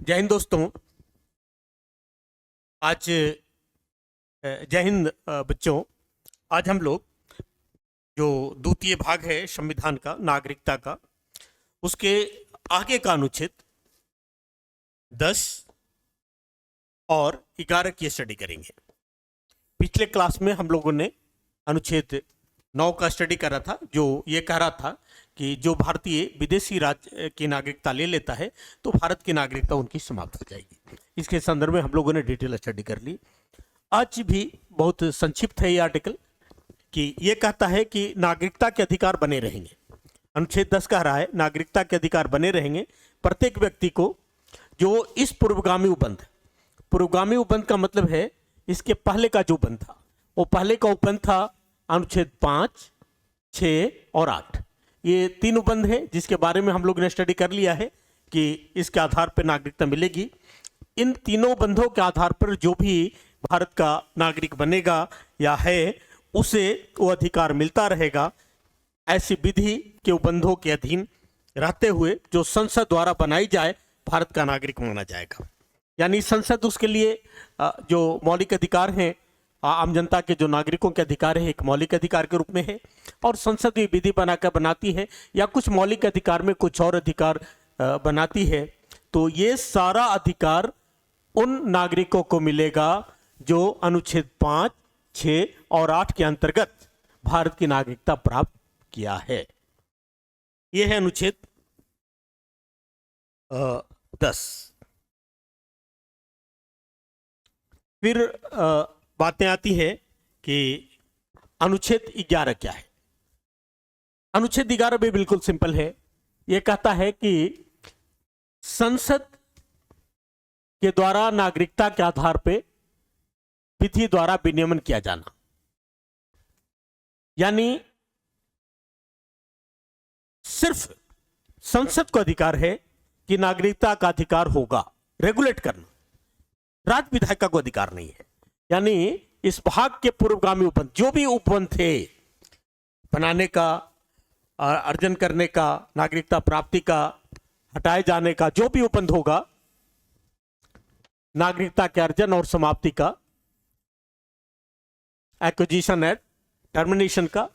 जय हिंद दोस्तों। आज जय हिंद बच्चों। आज हम लोग जो द्वितीय भाग है संविधान का, नागरिकता का, उसके आगे का अनुच्छेद 10 और 11 की स्टडी करेंगे। पिछले क्लास में हम लोगों ने अनुच्छेद 9 का स्टडी करा था, जो ये कह रहा था कि जो भारतीय विदेशी राज्य की नागरिकता ले लेता है तो भारत की नागरिकता उनकी समाप्त हो जाएगी। इसके संदर्भ में हम लोगों ने डिटेल स्टडी कर ली। आज भी बहुत संक्षिप्त है ये आर्टिकल कि ये कहता है कि नागरिकता के अधिकार बने रहेंगे। अनुच्छेद 10 कह रहा है नागरिकता के अधिकार बने रहेंगे प्रत्येक व्यक्ति को जो इस पूर्वगामी उपबंध का मतलब है इसके पहले का जो बंध था, वो पहले का उपबंध था अनुच्छेद 5, 6 और 8। ये तीन उपबंध है जिसके बारे में हम लोग ने स्टडी कर लिया है कि इसके आधार पर नागरिकता मिलेगी। इन तीनों बंधों के आधार पर जो भी भारत का नागरिक बनेगा या है उसे वो अधिकार मिलता रहेगा। ऐसी विधि के उपबंधों के अधीन रहते हुए जो संसद द्वारा बनाई जाए भारत का नागरिक माना जाएगा। यानी संसद उसके लिए जो मौलिक अधिकार हैं, आम जनता के जो नागरिकों के अधिकार है, एक मौलिक अधिकार के रूप में है, और संसद ये विधि बनाकर बनाती है या कुछ मौलिक अधिकार में कुछ और अधिकार बनाती है, तो ये सारा अधिकार उन नागरिकों को मिलेगा जो अनुच्छेद 5, 6 और 8 के अंतर्गत भारत की नागरिकता प्राप्त किया है। यह है अनुच्छेद 10। फिर बातें आती है कि अनुच्छेद 11 क्या है। अनुच्छेद 11 भी बिल्कुल सिंपल है। यह कहता है कि संसद के द्वारा नागरिकता के आधार पे विधि द्वारा विनियमन किया जाना, यानी सिर्फ संसद को अधिकार है कि नागरिकता का अधिकार होगा रेगुलेट करना, राज्य विधायिका को अधिकार नहीं है। यानी इस भाग के पूर्वगामी उपबंध जो भी उपबंध थे बनाने का, अर्जन करने का, नागरिकता प्राप्ति का, हटाए जाने का, जो भी उपबंध होगा, नागरिकता के अर्जन और समाप्ति का, एक्विजिशन एंड टर्मिनेशन का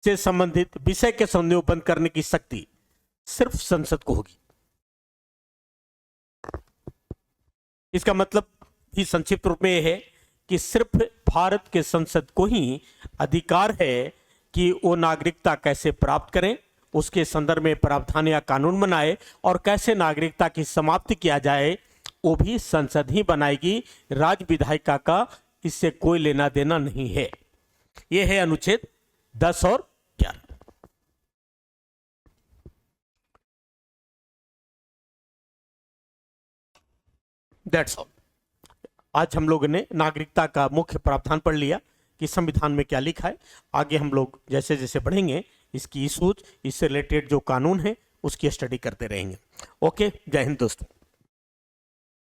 से संबंधित विषय के संबंध उपबंध करने की शक्ति सिर्फ संसद को होगी। इसका मतलब ही संक्षिप्त रूप में यह है कि सिर्फ भारत के संसद को ही अधिकार है कि वो नागरिकता कैसे प्राप्त करें, उसके संदर्भ में प्रावधान या कानून बनाए, और कैसे नागरिकता की समाप्ति किया जाए वो भी संसद ही बनाएगी। राज्य विधायिका का इससे कोई लेना देना नहीं है। यह है अनुच्छेद 10 और 11। That's all. आज हम लोगों ने नागरिकता का मुख्य प्रावधान पढ़ लिया कि संविधान में क्या लिखा है। आगे हम लोग जैसे जैसे बढ़ेंगे इसकी इशूज, इससे रिलेटेड जो कानून है उसकी स्टडी करते रहेंगे। ओके, जय हिंद दोस्तों।